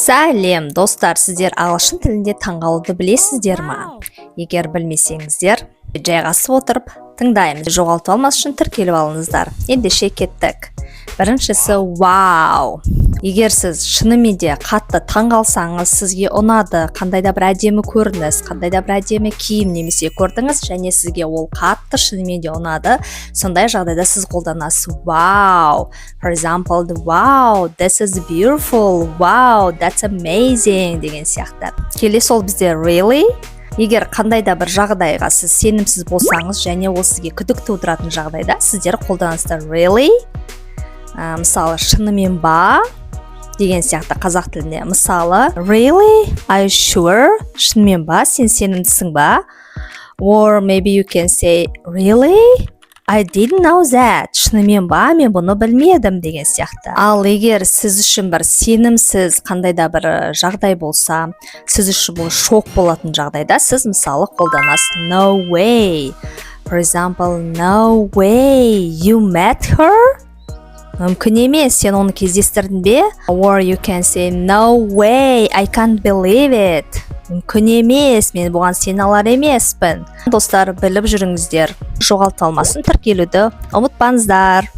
Сәлем, достар, сіздер ағылшын тілінде таңғалуды білесіздер ме? Егер білмесеңіздер, жайғасып отырып тыңдаймыз. Жоғалтып алмас үшін тіркеліп алыңыздар. Ендеше кеттік. Біріншісі вау. Егер сіз шынымен де қатты таңғалсаңыз, сізге ұнады, қандай да бір әдемі көрініс, қандай да бір әдемі киім немесе көрдіңіз, және сізге ол қатты шынымен де ұнады, сондай жағдайда сіз қолданасыз wow. For example, wow, this is beautiful, wow, that's amazing деген сияқты. Келесі ол бізде really. Егер қандай да бір жағдайға сіз сенімсіз болсаңыз, және ол сізге күдік тудыратын жағдайда сіздер қолданасыздар really. Мысалы, шынымен ба деген сияқты қазақ тілінде. Мысалы, really? Are you sure? Шынымен ба? Сен сенімдісің ба? Or maybe you can say, really? I didn't know that. Шынымен ба? Мен бұны білмедім деген сияқты. Ал егер сіз үшін бір сенімсіз қандай да бір жағдай болса, сіз үшін бұл шок болатын жағдайда, сіз мысалы қолданасыз no way. For example, no way you met her? Мүмкін емес, сен оны кездестірдің бе? Or you can say, no way, I can't believe it. Мүмкін емес, мен бұған сене алар емеспін. Достар, біліп жүріңіздер. Жоғалтып алмасын, тіркелуді ұмытпаңыздар.